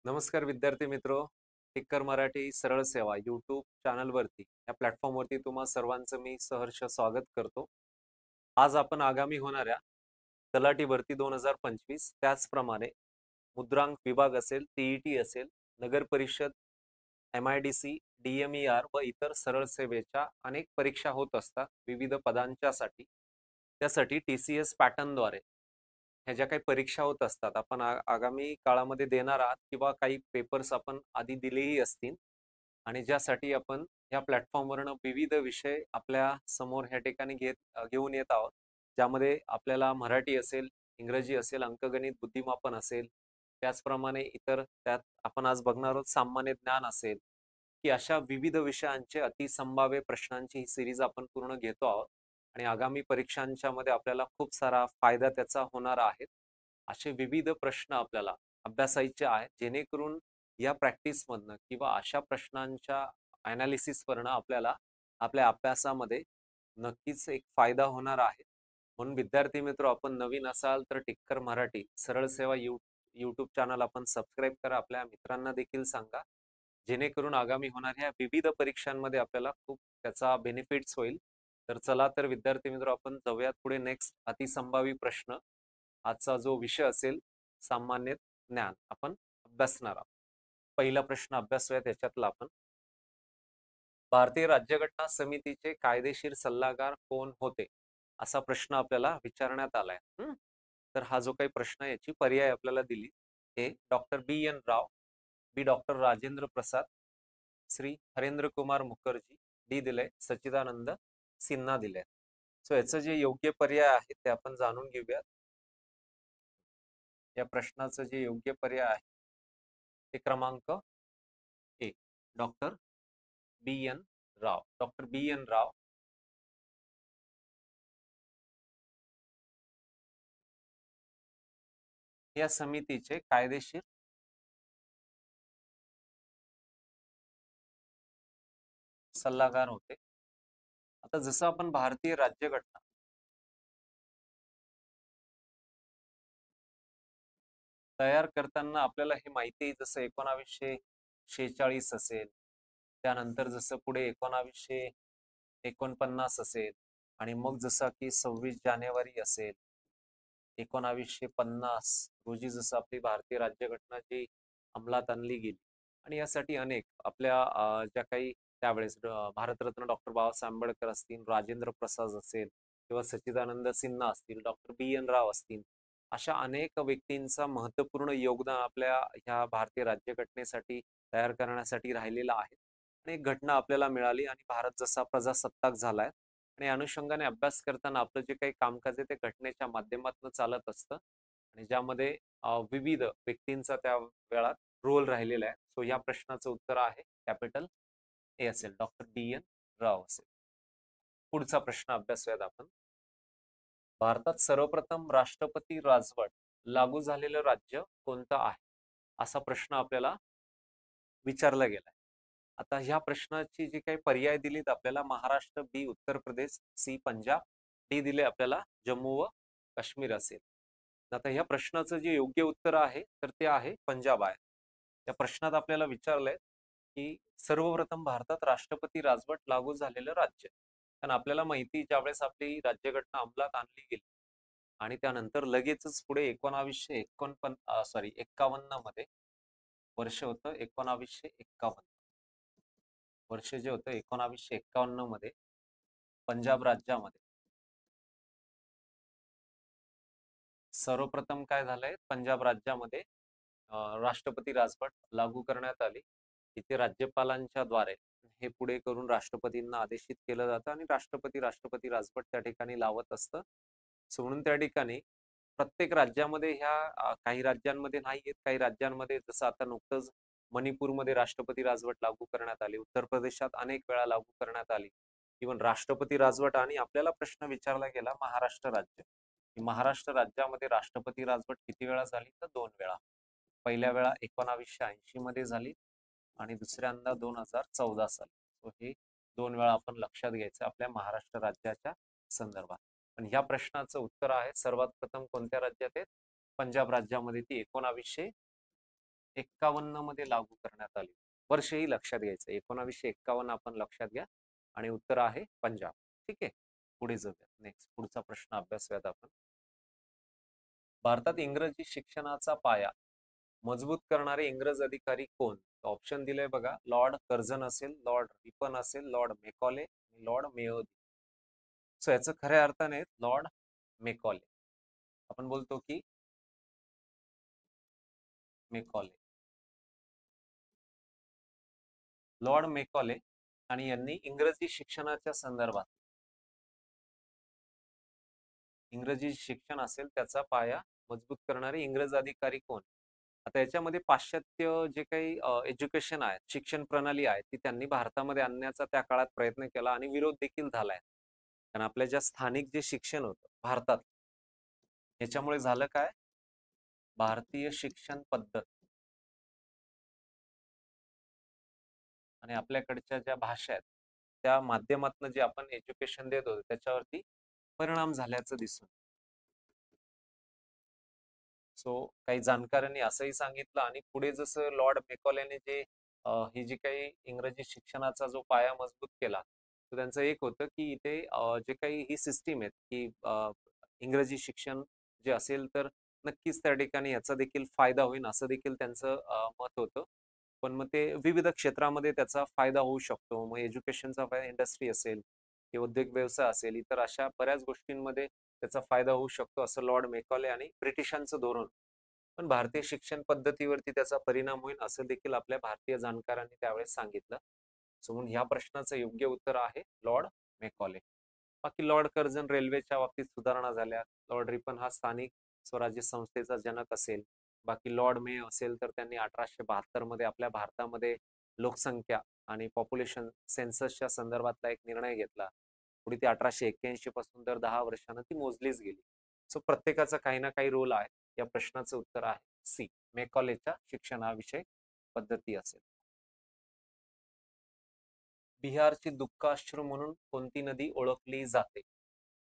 नमस्कार विद्यार्थी मित्रो. टिक्कर मराठी सरळ सेवा यूट्यूब चॅनलवरती या प्लॅटफॉर्मवरती तुम्हा सर्वांचं मी सहर्ष स्वागत करतो. आज आपण आगामी होणाऱ्या तलाठी भरती 2025 त्याचप्रमाणे मुद्रांक विभाग असेल, टीईटी असेल, नगर परिषद, MIDC, DMER व इतर सरळ सेवेच्या अनेक परीक्षा होत असतात विविध पदांच्यासाठी. त्यासाठी TCS पॅटर्नद्वारे ह्या ज्या काही परीक्षा होत असतात आपण आगामी काळामध्ये देणार आहात किंवा काही पेपर्स आपण आधी दिलेही असतील आणि ज्यासाठी आपण या प्लॅटफॉर्मवरनं विविध विषय आपल्या समोर ह्या ठिकाणी घेऊन येत आहोत, ज्यामध्ये आपल्याला मराठी असेल, इंग्रजी असेल, अंकगणित, बुद्धिमापन असेल, त्याचप्रमाणे इतर त्यात आपण आज बघणार आहोत सामान्य ज्ञान असेल, की अशा विविध विषयांचे अतिसंभाव्य प्रश्नांची ही सिरीज आपण पूर्ण घेतो आहोत आणि आगामी परीक्षांच्या मध्ये आपल्याला खूप सारा फायदा त्याचा होणार आहे. असे विविध प्रश्न आपल्याला अभ्यासायचे आहेत, जेणेकरून या प्रॅक्टिस मधनं किंवा अशा प्रश्नांच्या अनालिसिस वरनं आपल्याला आपल्या अभ्यासामध्ये नक्कीच एक फायदा होणार आहे. म्हणून विद्यार्थी मित्र, आपण नवीन असाल तर टिक्कर मराठी सरळ सेवा यूट्यूब चॅनल आपण सबस्क्राईब करा, आपल्या मित्रांना देखील सांगा, जेणेकरून आगामी होणाऱ्या विविध परीक्षांमध्ये आपल्याला खूप त्याचा बेनिफिट्स होईल. तर चला तर विद्यार्थी मित्र, आपण जाऊयात पुढे. नेक्स्ट अतिसंभावी प्रश्न, आजचा जो विषय असेल सामान्य ज्ञान, आपण अभ्यासणार आहोत. पहिला प्रश्न अभ्यासूया त्याच्यातला आपण. भारतीय राज्यघटना समितीचे कायदेशीर सल्लागार कोण होते, असा प्रश्न आपल्याला विचारण्यात आलाय. तर हा जो काही प्रश्न आहे याची पर्याय आपल्याला दिली. ए डॉक्टर BN राव, बी डॉक्टर राजेंद्र प्रसाद, श्री हरेंद्र कुमार मुखर्जी, डी दिले सच्चिदानंद सिन्हा दिले. सो याचं जे योग्य पर्याय आहे ते आपण जाणून घेऊयात. या प्रश्नाचं जे योग्य पर्याय आहे ते क्रमांक ए, डॉक्टर BN राव. डॉक्टर BN राव या समितीचे कायदेशीर सल्लागार होते. आता जसं आपण भारतीय राज्यघटना तयार करताना आपल्याला हे माहिती आहे, जसं 1946 असेल, त्यानंतर जसं पुढे 1949 असेल, आणि मग जसं की 26 जानेवारी असेल 1950 रोजी जसं आपली भारतीय राज्यघटना जी अंमलात आणली गेली. आणि यासाठी अनेक आपल्या ज्या काही त्यावेळेस भारतरत्न डॉक्टर बाबासाहेब आंबेडकर असतील, राजेंद्र प्रसाद असेल किंवा सच्चिदानंद सिन्हा असतील, डॉक्टर BN राव असतील, अशा अनेक व्यक्तींचा महत्त्वपूर्ण योगदान आपल्या ह्या भारतीय राज्यघटनेसाठी तयार करण्यासाठी राहिलेला आहे. आणि एक घटना आपल्याला मिळाली आणि भारत जसा प्रजासत्ताक झालाय आणि अनुषंगाने अभ्यास करताना आपलं जे काही कामकाज आहे ते घटनेच्या माध्यमातून चालत असतं आणि ज्यामध्ये विविध व्यक्तींचा त्या वेळात रोल राहिलेला आहे. सो या प्रश्नाचं उत्तर आहे कॅपिटल ए असेल, डॉक्टर BN राव असेल. पुढचा प्रश्न अभ्यासूयात आपण. भारतात सर्वप्रथम राष्ट्रपती राजवट लागू झालेलं राज्य कोणतं आहे, असा प्रश्न आपल्याला विचारला गेलाय. आता ह्या प्रश्नाची जी काही पर्याय दिलीत आपल्याला, महाराष्ट्र, बी उत्तर प्रदेश, सी पंजाब, डी दिले आपल्याला जम्मू व काश्मीर असेल. आता ह्या प्रश्नाचं जे योग्य उत्तर आहे तर ते आहे पंजाब आहे. त्या प्रश्नात आपल्याला विचारलंय की सर्वप्रथम भारतात राष्ट्रपती राजवट लागू झालेलं राज्य. कारण आपल्याला माहिती, ज्यावेळेस आपली राज्यघटना अंमलात आणली गेली आणि त्यानंतर लगेचच पुढे 1951 मध्ये, वर्ष होतं 1951, वर्ष जे होतं 1951 मध्ये पंजाब राज्यामध्ये सर्वप्रथम काय झालंय, पंजाब राज्यामध्ये राष्ट्रपती राजवट लागू करण्यात आली. इथे राज्यपालांच्या द्वारे हे पुढे करून राष्ट्रपतींना आदेशित केलं जातं आणि राष्ट्रपती राजवट त्या ठिकाणी लावत असतं. म्हणून त्या ठिकाणी प्रत्येक राज्यामध्ये ह्या काही राज्यांमध्ये नाही आहेत, काही राज्यांमध्ये, जसं आता नुकतंच मणिपूरमध्ये राष्ट्रपती राजवट लागू करण्यात आली, उत्तर प्रदेशात अनेक वेळा लागू करण्यात आली. इव्हन राष्ट्रपती राजवट, आणि आपल्याला प्रश्न विचारला गेला महाराष्ट्र राज्य, की महाराष्ट्र राज्यामध्ये राष्ट्रपती राजवट किती वेळा झाली, तर 2 वेळा. पहिल्या वेळा 1980 मध्ये झाली आणि दुसऱ्यांदा 2014 साली. सो हे 2 वेळा आपण लक्षात घ्यायचं आपल्या महाराष्ट्र राज्याच्या संदर्भात. पण ह्या प्रश्नाचं उत्तर आहे सर्वात प्रथम कोणत्या राज्यात आहेत, पंजाब राज्यामध्ये ती 1951 मध्ये लागू करण्यात आली. वर्षही लक्षात घ्यायचं. 1951 आपण लक्षात घ्या आणि उत्तर आहे पंजाब. ठीक आहे. पुढे जाऊया. नेक्स्ट पुढचा प्रश्न अभ्यासूयात आपण. भारतात इंग्रजी शिक्षणाचा पाया मजबूत करणारे इंग्रज अधिकारी कोण? ऑप्शन दिले बघा. लॉर्ड कर्झन असेल, लॉर्ड रिपन असेल, लॉर्ड मेकॉले, लॉर्ड मेयोदी. सो याचं खऱ्या अर्थाने लॉर्ड मेकॉले. आपण बोलतो की मेकॉले, लॉर्ड मेकॉले, आणि यांनी इंग्रजी शिक्षणाच्या संदर्भात, इंग्रजी शिक्षण असेल त्याचा पाया मजबूत करणारे इंग्रज अधिकारी कोण? आता याच्यामध्ये पाश्चात्य जे काही एज्युकेशन आहे, शिक्षण प्रणाली आहे, ती त्यांनी भारतामध्ये आणण्याचा त्या काळात प्रयत्न केला आणि विरोध देखील झालाय. कारण आपल्या ज्या स्थानिक जे शिक्षण होतं भारतात, याच्यामुळे झालं काय? भारतीय शिक्षण पद्धत आणि आपल्याकडच्या ज्या भाषा आहेत त्या माध्यमातून जे आपण एज्युकेशन देत होतो त्याच्यावरती परिणाम झाल्याचं दिसून. सो काही जाणकारांनी असंही सांगितलं आणि पुढे जसं लॉर्ड मेकॉलेने जे ही जी काही इंग्रजी शिक्षणाचा जो पाया मजबूत केला, तर त्यांचं एक होतं की इथे जे काही ही सिस्टीम आहे की इंग्रजी शिक्षण जे असेल तर नक्कीच त्या ठिकाणी याचा देखील फायदा होईल असं देखील त्यांचं मत होतं. पण मग ते विविध क्षेत्रामध्ये त्याचा फायदा होऊ शकतो. मग एज्युकेशनचा फायदा इंडस्ट्री असेल किंवा उद्योग व्यवसाय असेल, इतर अशा बऱ्याच गोष्टींमध्ये त्याचा फायदा होऊ शकतो असं लॉर्ड मेकॉले आणि ब्रिटिशांचं धोरण. पण भारतीय शिक्षण पद्धतीवरती त्याचा परिणाम होईल असं देखील आपल्या भारतीय जाणकारांनी त्यावेळेस सांगितलं. सो म्हणून ह्या प्रश्नाचं योग्य उत्तर आहे लॉर्ड मेकॉले. बाकी लॉर्ड कर्झन रेल्वेच्या बाबतीत सुधारणा झाल्या. लॉर्ड रिपन हा स्थानिक स्वराज्य संस्थेचा जनक असेल. बाकी लॉर्ड मे असेल तर त्यांनी 1872 मध्ये आपल्या भारतामध्ये लोकसंख्या आणि पॉप्युलेशन सेन्ससच्या संदर्भातला एक निर्णय घेतला. पुढे ती 1881 पासून दर 10 वर्षांना ती मोजलीच गेली. सो प्रत्येकाचा काही ना काही रोल आहे. या प्रश्नाचं उत्तर आहे सी, मेकॉलेच्या शिक्षणाविषयक पद्धती असेल. बिहारची दुःखाश्रू म्हणून कोणती नदी ओळखली जाते?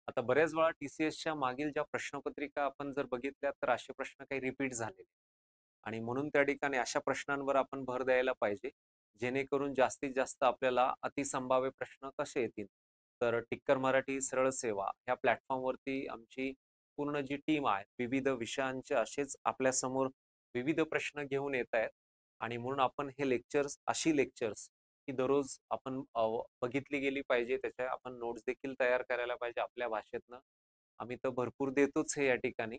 आता बऱ्याच वेळा टीसीएसच्या मागील ज्या प्रश्नपत्रिका आपण जर बघितल्या तर असे प्रश्न काही रिपीट झालेले आणि म्हणून त्या ठिकाणी अशा प्रश्नांवर आपण भर द्यायला पाहिजे जेणेकरून जास्तीत जास्त आपल्याला अतिसंभाव्य प्रश्न कसे येतील. तर टिक्कर मराठी सरळ सेवा ह्या प्लॅटफॉर्मवरती आमची पूर्ण जी टीम आहे विविध विषयांचे असेच आपल्या समोर विविध प्रश्न घेऊन येत आहेत आणि म्हणून आपण हे लेक्चर्स अशी लेक्चर्स की दररोज आपण बघितली गेली पाहिजे. त्याच्या आपण नोट्स देखील तयार करायला पाहिजे आपल्या भाषेतनं. आम्ही तर भरपूर देतोच हे या ठिकाणी.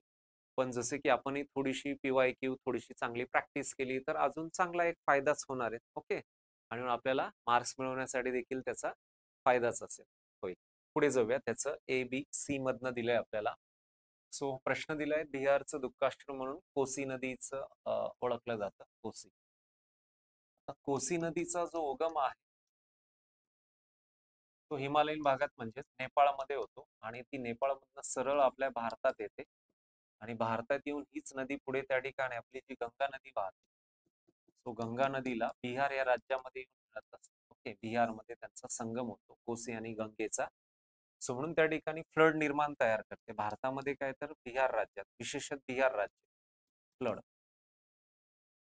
पण जसे की आपणही थोडीशी PYQ थोडीशी चांगली प्रॅक्टिस केली तर अजून चांगला एक फायदाच होणार आहे. ओके. आणि म्हणून आपल्याला मार्क्स मिळवण्यासाठी देखील त्याचा फायदाच असेल. होईल. पुढे जाऊया. त्याचं ABC मधनं दिलंय आपल्याला. सो प्रश्न दिलाय बिहारचं दुःखाश्रू म्हणून कोसी नदीचं ओळखलं जातं. कोसी. आता कोसी नदीचा जो उगम आहे तो हिमालयीन भागात म्हणजेच नेपाळमध्ये होतो आणि ती नेपाळमधनं सरळ आपल्या भारतात येते आणि भारतात येऊन हीच नदी पुढे त्या ठिकाणी आपली जी गंगा नदी वाहते. सो गंगा नदीला बिहार या राज्यामध्ये येऊन मिळत असते. ओके. बिहारमध्ये त्यांचा संगम होतो कोसी आणि गंगेचा. सो म्हणून त्या ठिकाणी फ्लड निर्माण तयार करते. भारतामध्ये काय तर बिहार राज्यात विशेषतः बिहार राज्य फ्लड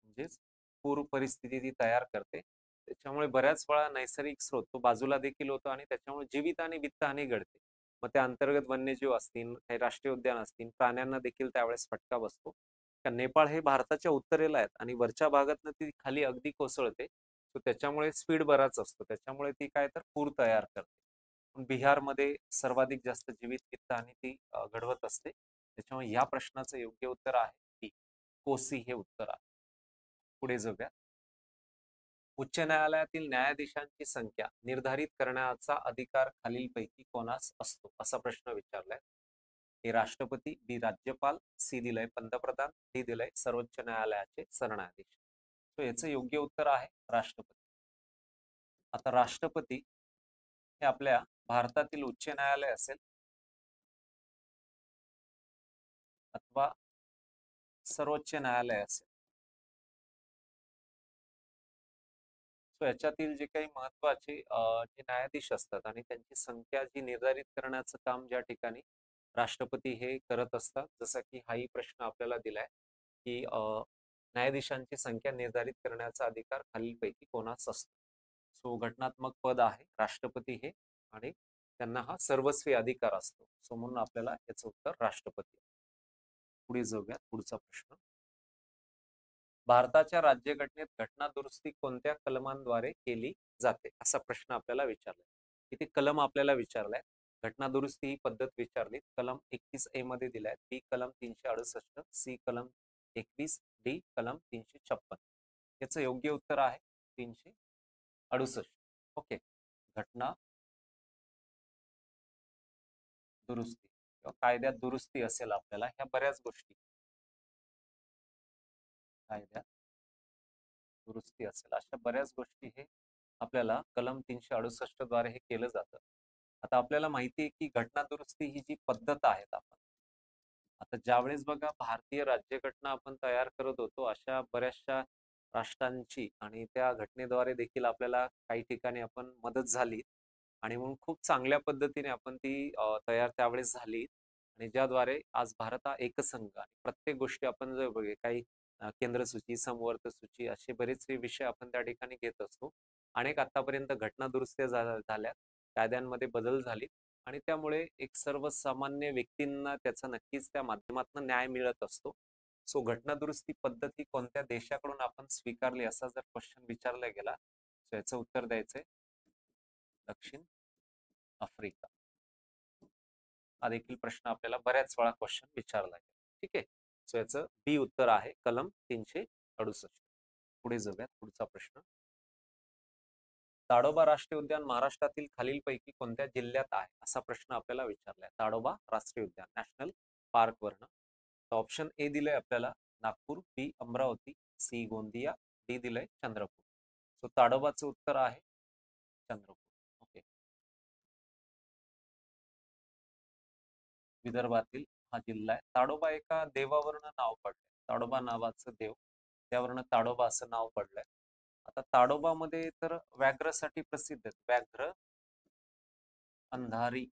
म्हणजेच पूर परिस्थिती ती तयार करते. त्याच्यामुळे बऱ्याच वेळा नैसर्गिक स्रोत तो बाजूला देखील होतो आणि त्याच्यामुळे जीवित आणि वित्तहानी घडते. मग त्या अंतर्गत वन्यजीव असतील, काही राष्ट्रीय उद्यान असतील, प्राण्यांना देखील त्यावेळेस फटका बसतो. कारण नेपाळ हे भारताच्या उत्तरेला आहेत आणि वरच्या भागातनं ती खाली अगदी कोसळते. सो त्याच्यामुळे स्पीड बराच असतो. त्याच्यामुळे ती काय तर पूर तयार करते. पण बिहारमध्ये सर्वाधिक जास्त जीवित वित्तहानी ती घडवत असते. त्याच्यामुळे या प्रश्नाचं योग्य उत्तर आहे डी. कोसी हे उत्तर आहे. पुढे जाऊया. उच्च न्यायालयातील न्यायाधीशांची संख्या निर्धारित करण्याचा अधिकार खालीलपैकी कोणास असतो असा प्रश्न विचारलाय. ए राष्ट्रपती, बी राज्यपाल, सी दिलंय पंतप्रधान, डी दिलंय सर्वोच्च न्यायालयाचे सरन्यायाधीश. तो याचं योग्य उत्तर आहे राष्ट्रपती. आता राष्ट्रपती हे आपल्या भारतातील उच्च न्यायालय असेल अथवा सर्वोच्च न्यायालय असेल, सो याच्यातील जे काही महत्वाचे जे न्यायाधीश असतात आणि त्यांची संख्या जी निर्धारित करण्याचं काम ज्या ठिकाणी राष्ट्रपती हे करत असतात. जसं की हाही प्रश्न आपल्याला दिलाय की न्यायाधीशांची संख्या निर्धारित करण्याचा अधिकार खालीलपैकी कोणास असतो? सो घटनात्मक पद आहे राष्ट्रपती हे, आणि त्यांना हा सर्वस्वी अधिकार असतो. सो म्हणून आपल्याला याचं उत्तर राष्ट्रपती. पुढे जाऊयात. पुढचा प्रश्न. भारताच्या राज्यघटनेत घटना दुरुस्ती कोणत्या कलमांद्वारे केली जाते, असा प्रश्न आपल्याला विचारलाय. इथे कलम आपल्याला विचारलाय. घटना दुरुस्ती ही पद्धत विचारली. कलम 31A मध्ये दिलाय. बी कलम 368, सी कलम 21, डी कलम 356. याचं योग्य उत्तर आहे 368. ओके. घटना दुरुस्ती किंवा कायद्यात दुरुस्ती असेल आपल्याला, ह्या बऱ्याच गोष्टी कायद्यात दुरुस्ती असेल, अशा बऱ्याच गोष्टी हे आपल्याला कलम 368 द्वारे हे केलं जातं. आता आपल्याला माहिती आहे की घटना दुरुस्ती ही जी पद्धत आहे, आपण आता ज्यावेळेस बघा भारतीय राज्यघटना आपण तयार करत होतो, अशा बऱ्याचशा राष्ट्रांची आणि त्या घटनेद्वारे देखील आपल्याला काही ठिकाणी आपण मदत झाली, आणि म्हणून खूप चांगल्या पद्धतीने आपण ती तयार त्यावेळेस झाली, आणि ज्याद्वारे आज भारत हा एकसंघ आणि प्रत्येक गोष्टी आपण जर बघे काही केंद्र सूची, समवर्त सूची, असे बरेच विषय आपण त्या ठिकाणी घेत असतो. अनेक आतापर्यंत घटना दुरुस्त्या झाल्या, कायद्यांमध्ये बदल झाले, आणि त्यामुळे एक सर्वसामान्य व्यक्तींना त्याचा नक्कीच त्या माध्यमातून न्याय मिळत असतो. सो घटना दुरुस्ती पद्धती कोणत्या देशाकडून आपण स्वीकारली, असा जर क्वेश्चन विचारला गेला, तर याचं उत्तर द्यायचंय दक्षिण आफ्रिका. हा देखील प्रश्न आपल्याला बऱ्याच वेळा क्वेश्चन विचारला गेला. ठीक आहे. सो याचं बी उत्तर आहे कलम 368. पुढे जाऊयात. पुढचा प्रश्न. ताडोबा राष्ट्रीय उद्यान महाराष्ट्रातील खालीलपैकी कोणत्या जिल्ह्यात आहे, असा प्रश्न आपल्याला विचारलाय. ताडोबा राष्ट्रीय उद्यान नॅशनल पार्क वर्ण. ऑप्शन ए दिलंय आपल्याला नागपूर, बी अमरावती, सी गोंदिया, डी दिलंय चंद्रपूर. सो ताडोबाचं उत्तर आहे चंद्रपूर. ओके. विदर्भातील हा जिल्हा आहे. ताडोबा एका देवावरनं नाव पडलंय. ताडोबा नावाचं देव, त्यावरनं ताडोबा असं नाव पडलंय. आता ताडोबामध्ये तर व्याघ्रासाठी प्रसिद्ध आहेत. व्याघ्र अंधारी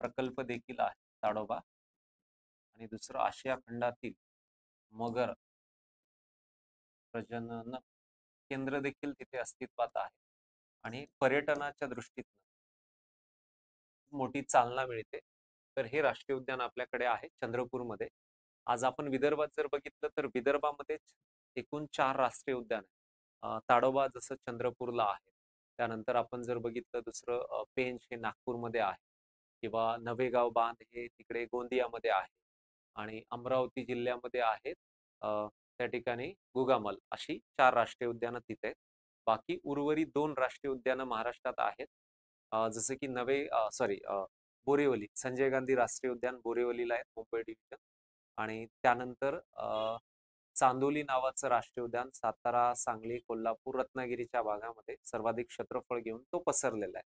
प्रकल्प देखील आहे ताडोबा, आणि दुसरं आशिया खंडातील मगर प्रजनन केंद्र देखील तिथे अस्तित्वात आहे, आणि पर्यटनाच्या दृष्टीतून मोठी चालना मिळते. तर हे राष्ट्रीय उद्यान आपल्याकडे आहे चंद्रपूरमध्ये. आज आपण विदर्भात जर बघितलं तर विदर्भामध्ये एकूण 4 राष्ट्रीय उद्यान आहेत. ताडोबा जसं चंद्रपूरला आहे. त्यानंतर आपण जर बघितलं दुसरं पेंच हे नागपूरमध्ये आहे, किंवा नवेगाव बांध हे तिकडे गोंदियामध्ये आहे, आणि अमरावती जिल्ह्यामध्ये आहेत त्या ठिकाणी गुगामल, अशी 4 राष्ट्रीय उद्यानं तिथे आहेत. बाकी उर्वरित 2 राष्ट्रीय उद्यानं महाराष्ट्रात आहेत. जसं की बोरिवली संजय गांधी राष्ट्रीय उद्यान बोरिवलीला आहे, मुंबई डिव्हिजन. आणि त्यानंतर चांदोली नावाचं राष्ट्रीय उद्यान सातारा, सांगली, कोल्हापूर, रत्नागिरीच्या भागामध्ये सर्वाधिक क्षेत्रफळ घेऊन तो पसरलेला आहे.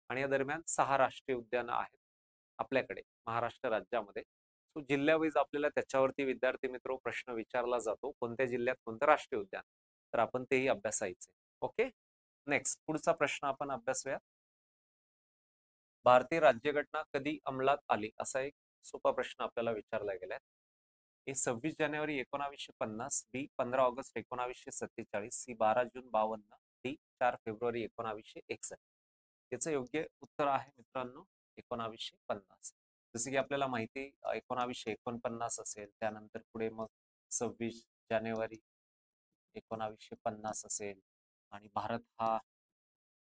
आणि या दरम्यान 6 राष्ट्रीय उद्यानं आहेत आपल्याकडे महाराष्ट्र राज्यामध्ये. सो जिल्ह्यावाईज आपल्याला त्याच्यावरती विद्यार्थी मित्र प्रश्न विचारला जातो, कोणत्या जिल्ह्यात कोणतं राष्ट्रीय उद्यान, तर आपण तेही अभ्यासायचे. ओके. नेक्स्ट पुढचा प्रश्न आपण अभ्यासूया. भारतीय राज्यघटना कधी अंमलात आली, असा एक सोपा प्रश्न आपल्याला विचारला गेलाय. हे 26 जानेवारी 1950, बी 15 ऑगस्ट 1947, सी 12 जून 52, डी 4 फेब्रुवारी 1961. याचं योग्य उत्तर आहे मित्रांनो 1950. जसं की आपल्याला माहिती 1949 असेल, त्यानंतर पुढे मग 26 जानेवारी 1950 असेल, आणि भारत हा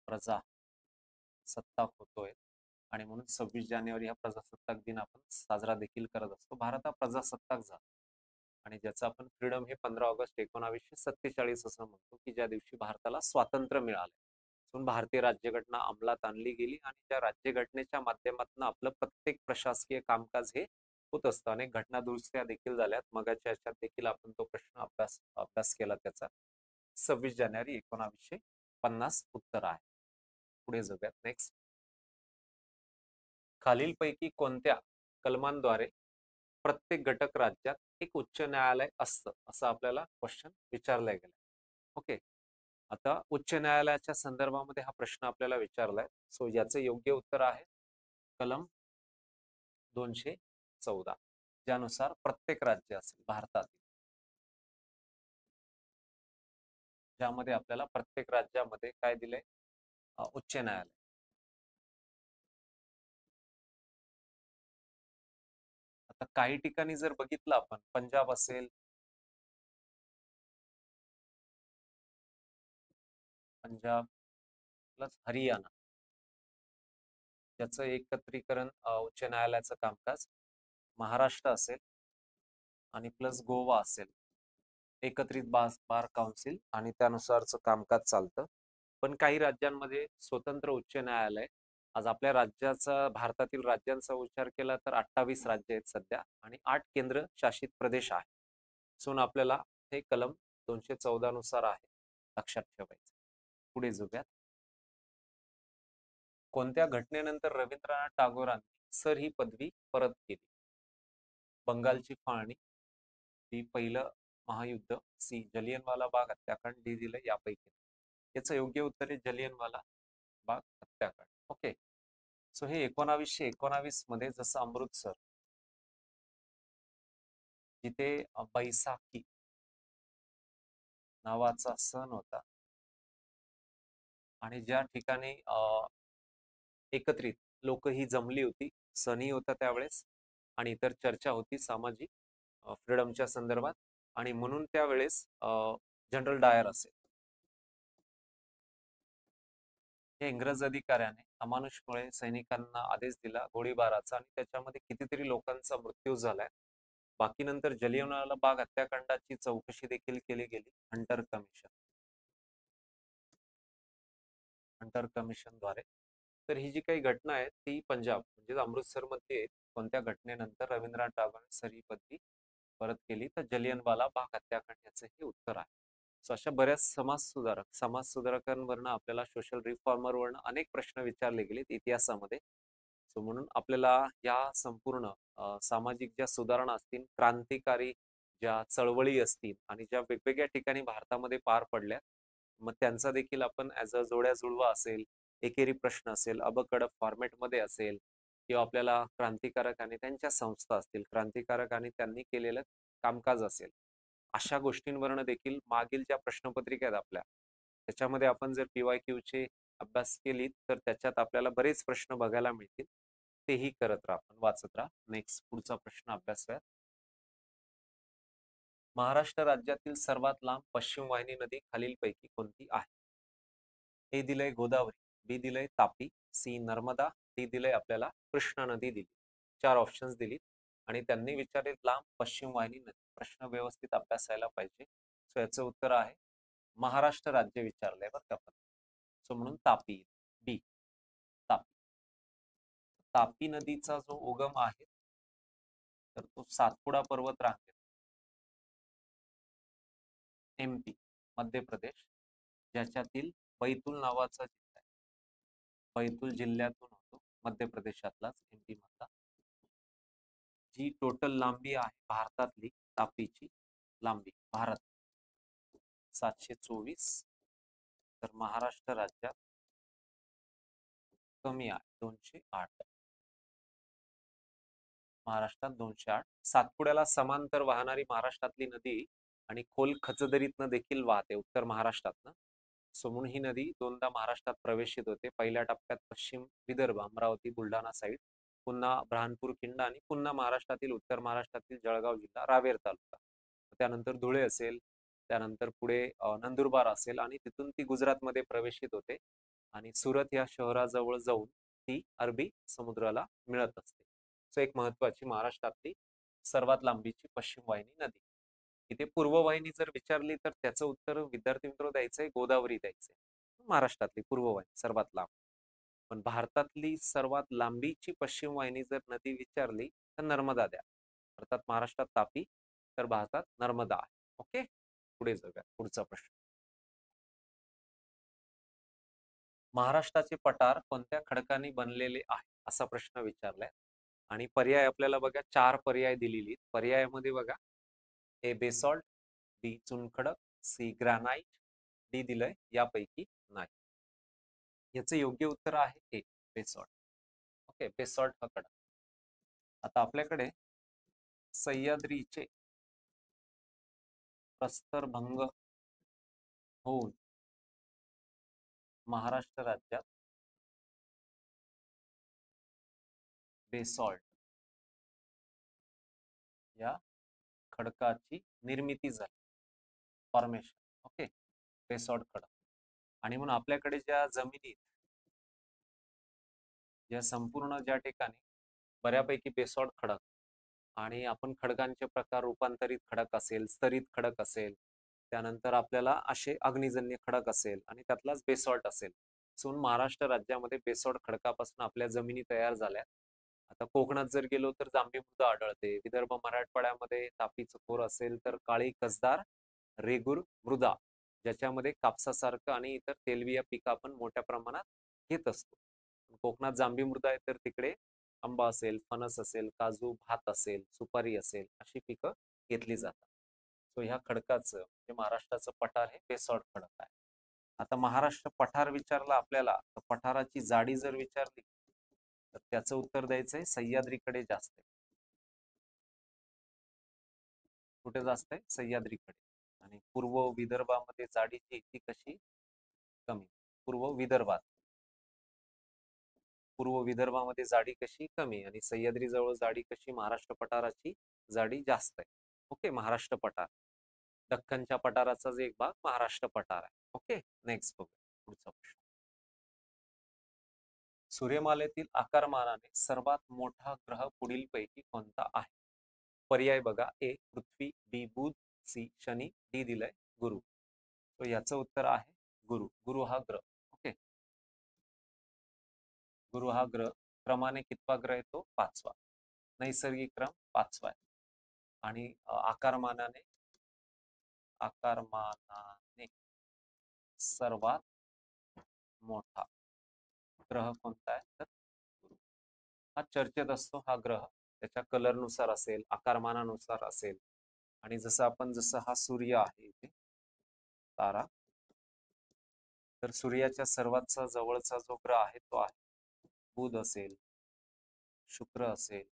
प्रजासत्ताक होतोय, आणि म्हणून 26 जानेवारी हा प्रजासत्ताक दिन आपण साजरा देखील करत असतो. भारत हा प्रजासत्ताक झाला, आणि ज्याचं आपण फ्रीडम हे 15 ऑगस्ट 1947 असं म्हणतो, की ज्या दिवशी भारताला स्वातंत्र्य मिळालं. म्हणून भारतीय राज्यघटना अंमलात आणली गेली, आणि त्या राज्यघटनेच्या माध्यमातून आपलं प्रत्येक प्रशासकीय कामकाज हे होत असतं. अनेक घटना दुरुस्त्या देखील झाल्यात. मगाच्या याच्यात देखील आपण तो प्रश्न अभ्यास केला त्याचा. 26 जानेवारी 1950 उत्तर आहे. पुढे जाऊयात. नेक्स्ट. खालीलपैकी कोणत्या कलमांद्वारे प्रत्येक घटक राज्यात एक उच्च न्यायालय असतं, असं आपल्याला क्वेश्चन विचारला गेला. ओके. आता उच्च न्यायालयाच्या संदर्भामध्ये हा प्रश्न आपल्याला विचारलाय. सो याचं योग्य उत्तर आहे कलम 214, ज्यानुसार प्रत्येक राज्य असेल भारतात ज्यामध्ये आपल्याला प्रत्येक राज्यामध्ये काय दिलंय, उच्च न्यायालय. आता काही ठिकाणी जर बघितलं आपण, पंजाब असेल, पंजाब प्लस हरियाणा, याचं एकत्रीकरण उच्च न्यायालयाचं कामकाज, महाराष्ट्र असेल आणि प्लस गोवा असेल, एकत्रित बार काउन्सिल आणि त्यानुसारचं कामकाज चालतं. पण काही राज्यांमध्ये स्वतंत्र उच्च न्यायालय. आज आपल्या राज्याचा, भारतातील राज्यांचा विचार केला तर 28 राज्य आहेत सध्या आणि 8 केंद्र शासित प्रदेश आहे. सून आपल्याला हे कलम 214 नुसार आहे, लक्षात ठेवायचं. पुढे जाऊयात. कोणत्या घटनेनंतर रवींद्रनाथ टागोरांनी सर ही पदवी परत केली? बंगालची फाळणी, बी पहिलं महायुद्ध, सी जलियनवाला बाग हत्याकांड, डी दिलं यापैकी. याचं योग्य उत्तर आहे जलियनवाला बाग हत्याकांड. ओके. सो हे 1919 मध्ये जसं अमृतसर, जिथे बैसाखी नावाचा सण होता आणि ज्या ठिकाणी एकत्रित लोक ही जमली होती, सणही होता त्यावेळेस आणि इतर चर्चा होती सामाजिक फ्रीडमच्या संदर्भात, आणि म्हणून त्यावेळेस जनरल डायर असेल, हे इंग्रज अधिकाऱ्याने अमानुषमुळे सैनिकांना आदेश दिला गोळीबाराचा आणि त्याच्यामध्ये कितीतरी लोकांचा मृत्यू झालाय. बाकी नंतर जलियनवाला बाग हत्याकांडाची चौकशी देखील केली गेली हंटर कमिशनद्वारे. तर ही जी काही घटना आहे ती पंजाब म्हणजे अमृतसरमध्ये, कोणत्या घटनेनंतर रवींद्रनाथ टागोरांनी सर ही पदवी परत केली? तर जलियनवाला बाग हत्याकांड याचं हे उत्तर आहे. सो अशा बऱ्याच समाजसुधारकांवरनं आपल्याला, सोशल रिफॉर्मरवरनं अनेक प्रश्न विचारले गेलेत इतिहासामध्ये. सो म्हणून आपल्याला या संपूर्ण सामाजिक ज्या सुधारणा असतील, क्रांतिकारी ज्या चळवळी असतील आणि ज्या वेगवेगळ्या ठिकाणी भारतामध्ये पार पडल्या, मग त्यांचा देखील आपण ऍज अ जोड्या जुळवा असेल, एकेरी प्रश्न असेल, अबकडक फॉर्मॅटमध्ये असेल, किंवा आपल्याला क्रांतिकारक आणि त्यांच्या संस्था असतील, क्रांतिकारक आणि त्यांनी केलेलं कामकाज असेल, अशा गोष्टींवरनं देखील मागील ज्या प्रश्नपत्रिका आहेत आपल्या, त्याच्यामध्ये आपण जर PYQ चे अभ्यास केली तर त्याच्यात आपल्याला बरेच प्रश्न बघायला मिळतील. तेही करत राहा, आपण वाचत राहा. नेक्स्ट पुढचा प्रश्न अभ्यासूयात. महाराष्ट्र राज्यातील सर्वात लांब पश्चिम वाहिनी नदी खालीलपैकी कोणती आहे? ए दिलंय गोदावरी, बी दिलंय तापी, सी नर्मदा, डी दिलंय आपल्याला कृष्णा नदी दिली. 4 ऑप्शन्स दिलीत आणि त्यांनी विचारले लांब पश्चिम वाहिनी नदी. प्रश्न व्यवस्थित अभ्यासायला पाहिजे. सो याचं उत्तर आहे महाराष्ट्र राज्य विचारलंय बरं का आपण. सो म्हणून तापी, बी तापी. तापी नदीचा जो उगम आहे तर तो सातपुडा पर्वत रांगेत, MP मध्य प्रदेश, ज्याच्यातील बैतूल नावाचा जिल्हा आहे, बैतूल जिल्ह्यातून होतो, मध्य प्रदेशातलाच, MP मधला. जी टोटल लांबी आहे भारतातली तापीची लांबी, भारत 724, तर महाराष्ट्र राज्यात कमी आहे 208. महाराष्ट्रात 208. सातपुड्याला समांतर वाहणारी महाराष्ट्रातली नदी आणि खोल खचदरीतनं देखील वाहते उत्तर महाराष्ट्रातनं. सो म्हणून ही नदी दोनदा महाराष्ट्रात प्रवेशित होते. पहिल्या टप्प्यात पश्चिम विदर्भ, अमरावती, बुलढाणा साईड, पुन्हा ब्रह्मपूर खिंड आणि पुन्हा महाराष्ट्रातील, उत्तर महाराष्ट्रातील जळगाव जिल्हा, रावेर तालुका, त्यानंतर धुळे असेल, त्यानंतर पुढे नंदुरबार असेल आणि तिथून ती गुजरातमध्ये प्रवेशित होते आणि सुरत या शहराजवळ जाऊन ती अरबी समुद्राला मिळत असते. सो एक महत्वाची महाराष्ट्रातली सर्वात लांबीची पश्चिम वाहिनी नदी. इथे पूर्व वाहिनी जर विचारली तर त्याचं उत्तर विद्यार्थी मित्र द्यायचंय गोदावरी द्यायचंय. महाराष्ट्रातली पूर्व वाहिनी सर्वात लांब. पण भारतातली सर्वात लांबीची पश्चिम वाहिनी जर नदी विचारली तर नर्मदा द्या. अर्थात महाराष्ट्रात तापी, तर भारतात नर्मदा आहे. ओके, पुढे जाऊया. पुढचा प्रश्न. महाराष्ट्राचे पठार कोणत्या खडकांनी बनलेले आहे असा प्रश्न विचारलाय आणि पर्याय आपल्याला बघा, 4 पर्याय दिलेली. पर्यायामध्ये बघा, ए बेसॉल्ट, बी चुनखडक, सी ग्रॅनाइट, डी दिलंय यापैकी नाही. याचं योग्य उत्तर आहे ए बेसॉल्ट. ओके, बेसॉल्ट हा खडक. आता आपल्याकडे सह्याद्रीचे प्रस्तरभंग होऊन महाराष्ट्र राज्यात बेसॉल्ट या खडकाची निर्मिती झाली, फॉर्मेशन. ओके, बेसॉल्ट खडक. आणि म्हणून आपल्याकडे ज्या जमिनीत, ज्या संपूर्ण ज्या ठिकाणी बऱ्यापैकी बेसॉल्ट खडक, आणि आपण खडकांचे प्रकार रूपांतरित खडक असेल, स्तरित खडक असेल, त्यानंतर आपल्याला असे अग्निजन्य खडक असेल आणि त्यातलाच बेसॉल्ट असेल. सो महाराष्ट्र राज्यामध्ये बेसॉल्ट खडकापासून आपल्या जमिनी तयार झाल्या. आता कोकणात जर गेलो तर जांभी मृदा आढळते. विदर्भ मराठवाड्यामध्ये तापीचं खोर असेल तर काळी कसदार रेगूर मृदा, ज्याच्यामध्ये कापसासारखं आणि इतर तेलबिया पिकं आपण मोठ्या प्रमाणात घेत असतो. कोकणात जांभी मृदा आहे तर तिकडे आंबा असेल, फणस असेल, काजू, भात असेल, सुपारी असेल, अशी पिकं घेतली जातात. सो ह्या खडकाचं म्हणजे महाराष्ट्राचं पठार हे बेसॉल्ट खडक आहे. आता महाराष्ट्र पठार विचारला आपल्याला, तर पठाराची जाडी जर विचारली तर त्याचं उत्तर द्यायचंय सह्याद्रीकडे जास्त आहे. कुठे जास्त आहे? सह्याद्रीकडे. आणि पूर्व विदर्भामध्ये जाडीची ती कशी कमी? पूर्व विदर्भात, पूर्व विदर्भामध्ये जाडी कशी कमी आणि सह्याद्री जवळ जाडी कशी? महाराष्ट्र पठाराची जाडी जास्त आहे. ओके, महाराष्ट्र पठार. दख्खनच्या पठाराचाच एक भाग महाराष्ट्र पठार आहे. ओके, नेक्स्ट बघूया पुढचा प्रश्न. सूर्यमालेतील आकारमानाने सर्वात मोठा ग्रह पुढीलपैकी कोणता आहे? पर्याय बघा. ए पृथ्वी, बी बुध, सी शनी, डी दिलंय गुरु. तो याचं उत्तर आहे गुरु. गुरु हा ग्रह. ओके, गुरु हा ग्रह क्रमाने कितवा ग्रह येतो? पाचवा. नैसर्गिक क्रम पाचवा आहे. आणि आकारमानाने, आकारमानाने सर्वात मोठा ग्रह कोणता आहे? तर गुरु. हा चर्चेत असतो हा ग्रह. त्याच्या कलरनुसार असेल, आकारमानानुसार असेल. आणि जसं हा सूर्य आहे इथे तारा, तर सूर्याच्या सर्वात जवळचा जो ग्रह आहे तो आहे बुध असेल, शुक्र असेल,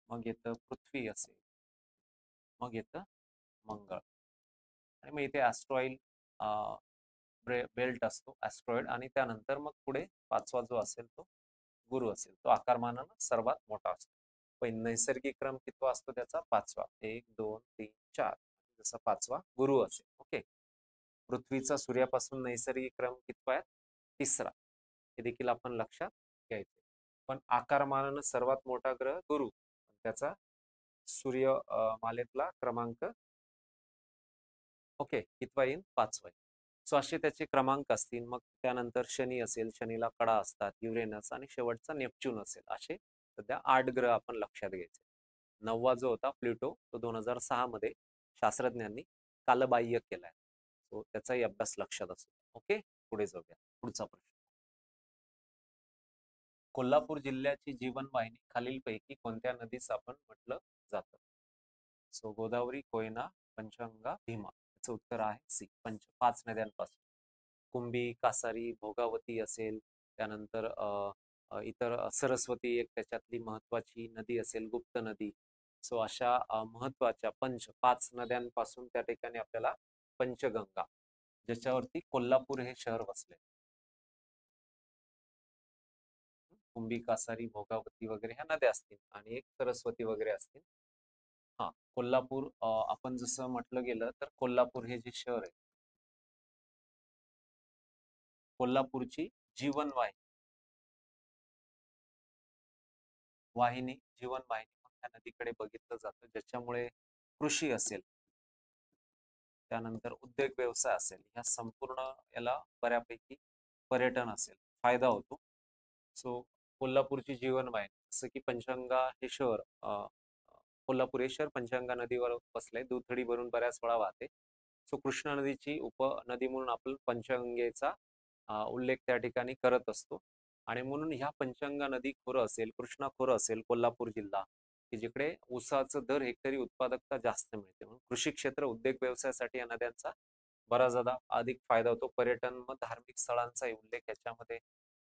मग येतं पृथ्वी असेल, मग येतं मंगळ. आणि मग इथे ऍस्ट्रॉइड बेल्ट असतो, ऍस्ट्रॉइड. आणि त्यानंतर मग पुढे पाचवा जो असेल तो गुरु असेल. तो आकारमानानं सर्वात मोठा असतो. पण नैसर्गिक क्रम कितवा असतो त्याचा? पाचवा. 1 2 3 4. जसा पाचवा गुरु असेल. ओके, पृथ्वीचा सूर्यापासून नैसर्गिक क्रम कितवा आहे? तिसरा. हे देखील आपण लक्षात घ्यायचे. पण आकारमानानं सर्वात मोठा ग्रह गुरु, त्याचा सूर्य मालेतला क्रमांक ओके कितवा येईल? पाचवा येईल. सो असे त्याचे क्रमांक असतील. मग त्यानंतर शनी असेल, शनीला कडा असतात, युरेनस, आणि शेवटचा नेपच्यून असेल. असे सध्या 8 ग्रह आपण लक्षात घ्यायचे. 9वा जो होता प्लुटो, तो 2006 मध्ये शास्त्रज्ञांनी कालबाह्य केलाय. सो त्याचाही अभ्यास लक्षात असतो. ओके, पुढे जाऊया. पुढचा प्रश्न. कोल्हापूर जिल्ह्याची जीवनवाहिनी खालीलपैकी कोणत्या नदीस आपण म्हटलं जातं? सो गोदावरी, कोयना, पंचगंगा, भीमा. याचं उत्तर आहे सी, 5 नद्यांपासून. कुंभी, कासारी, भोगावती असेल, त्यानंतर इतर सरस्वती एक त्याच्यातली महत्वाची नदी असेल, गुप्त नदी. सो अशा महत्वाच्या 5 नद्यांपासून त्या ठिकाणी आपल्याला पंचगंगा, ज्याच्यावरती कोल्हापूर हे शहर बसले. कुंभी, कासारी, भोगावती वगैरे ह्या नद्या असतील आणि एक सरस्वती वगैरे असतील. हा, कोल्हापूर आपण जसं म्हटलं गेलं तर कोल्हापूर हे जे शहर आहे, कोल्हापूरची जीवनवाहिनी, जीवनवाहिनी मग त्या नदीकडे बघितलं जातं, ज्याच्यामुळे कृषी असेल, त्यानंतर उद्योग व्यवसाय असेल, ह्या संपूर्ण याला बऱ्यापैकी पर्यटन असेल फायदा होतो. सो कोल्हापूरची जीवनवाहिनी, जसं की पंचगंगा हे शहर, कोल्हापूर हे शहर पंचगंगा नदीवर बसलंय. दुथडी भरून बऱ्याच वेळा वाहते. सो कृष्णा नदीची उपनदी म्हणून आपण पंचगंगेचा उल्लेख त्या ठिकाणी करत असतो. आणि म्हणून ह्या पंचगंगा नदी खोरं असेल, कृष्णा खोरं असेल कोल्हापूर जिल्हा, की जिकडे ऊसाचं दर हेक्टरी उत्पादकता जास्त मिळते. म्हणून कृषी क्षेत्र, उद्योग व्यवसायासाठी या नद्यांचा बराचदा अधिक फायदा होतो. पर्यटन व धार्मिक स्थळांचाही उल्लेख याच्यामध्ये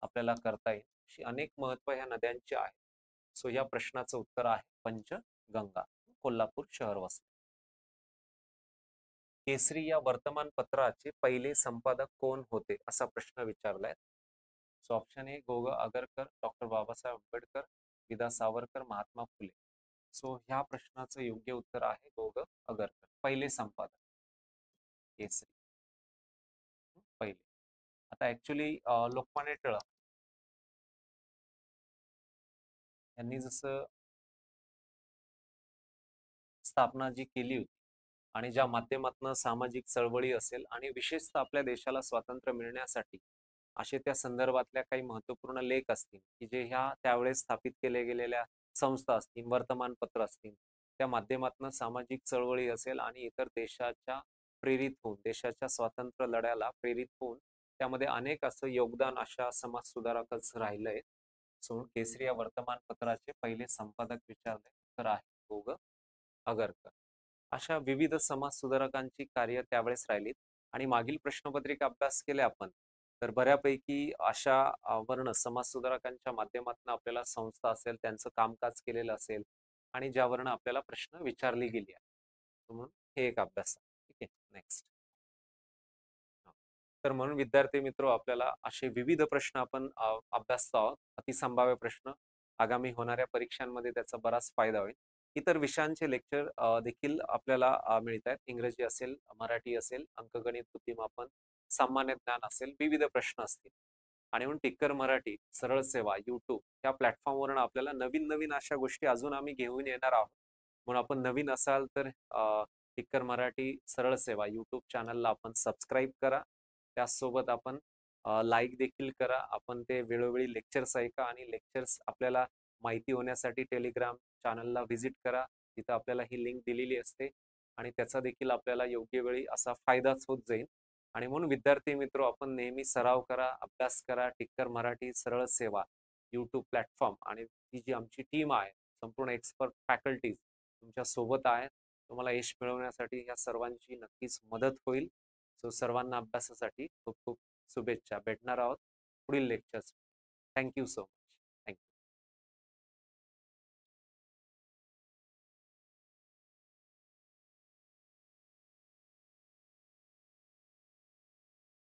आपल्याला करता येईल. अशी अनेक महत्व ह्या नद्यांची आहे. सो या प्रश्नाचं उत्तर आहे पंचगंगा. कोल्हापूर शहर वसले. केसरी या वर्तमानपत्राचे पहिले संपादक कोण होते असा प्रश्न विचारलाय. सो ऑप्शन ए गो. आगरकर, डॉक्टर बाबासाहेब आंबेडकर, विदा सावरकर, महात्मा फुले. सो ह्या प्रश्नाचं योग्य उत्तर आहे गो. आगरकर, पहिले संपादक केसरी. पहिले. आता ऍक्च्युली लोकमान्य टिळक यांनी जसं स्थापना जी केली होती आणि ज्या माध्यमातून सामाजिक चळवळी असेल आणि विशेषतः आपल्या देशाला स्वातंत्र्य मिळण्यासाठी असे त्या संदर्भातल्या काही महत्वपूर्ण लेख असतील की जे ह्या त्यावेळेस स्थापित केल्या गेलेल्या संस्था असतील, वर्तमानपत्र असतील, त्या माध्यमातून सामाजिक चळवळी असेल आणि इतर देशाच्या प्रेरित होऊन देशाच्या स्वातंत्र्य लढ्याला प्रेरित होऊन त्यामध्ये अनेक असं योगदान अशा समाज सुधारकच राहिलंय. सो केसरी या वर्तमानपत्राचे पहिले संपादक विचारले तर आहे गो. आगरकर. अशा विविध समाज सुधारकांची कार्य त्यावेळेस राहिलीत आणि मागील प्रश्नपत्रिका अभ्यास केले आपण तर बऱ्यापैकी अशा वर्ण समाज सुधारकांच्या माध्यमातून आपल्याला संस्था असेल त्यांचं कामकाज केलेलं असेल आणि ज्यावरनं आपल्याला प्रश्न विचारली गेली आहे. म्हणून हे एक अभ्यास आहे. ठीक आहे, नेक्स्ट. तर म्हणून विद्यार्थी मित्र आपल्याला असे विविध प्रश्न आपण अभ्यासतो आहोत. अतिसंभाव्य प्रश्न आगामी होणाऱ्या परीक्षांमध्ये त्याचा बराच फायदा होईल. इतर विषयांचे लेक्चर देखील आपल्याला मिळत आहेत. इंग्रजी असेल, मराठी असेल, अंकगणित, बुद्धिमापन, सामान्य ज्ञान असेल, विविध प्रश्न असतील. आणि म्हणून टिक्कर मराठी, सरळ सेवा, युट्यूब या प्लॅटफॉर्मवरून आपल्याला नवीन नवीन अशा गोष्टी अजून आम्ही घेऊन येणार आहोत. म्हणून आपण नवीन असाल तर टिक्कर मराठी सरळ सेवा युट्यूब चॅनलला आपण सबस्क्राईब करा. त्याचसोबत आपण लाईक देखील करा. आपण ते वेळोवेळी लेक्चर्स ऐका आणि लेक्चर्स आपल्याला माहिती होण्यासाठी टेलिग्राम चॅनलला व्हिजिट करा. तिथं आपल्याला ही लिंक दिलेली असते आणि त्याचा देखील आपल्याला योग्य वेळी असा फायदाच होत जाईल. आणि म्हणून विद्यार्थी मित्र आपण नेहमी सराव करा, अभ्यास करा. टिक्कर मराठी सरळ सेवा यूट्यूब प्लॅटफॉर्म आणि ती जी आमची टीम आहे संपूर्ण एक्सपर्ट फॅकल्टीज तुमच्या सोबत आहे. तुम्हाला यश मिळवण्यासाठी या सर्वांची नक्कीच मदत होईल. सो सर्वांना अभ्यासासाठी खूप खूप शुभेच्छा. भेटणार आहोत पुढील लेक्चर्स. Thank you so much.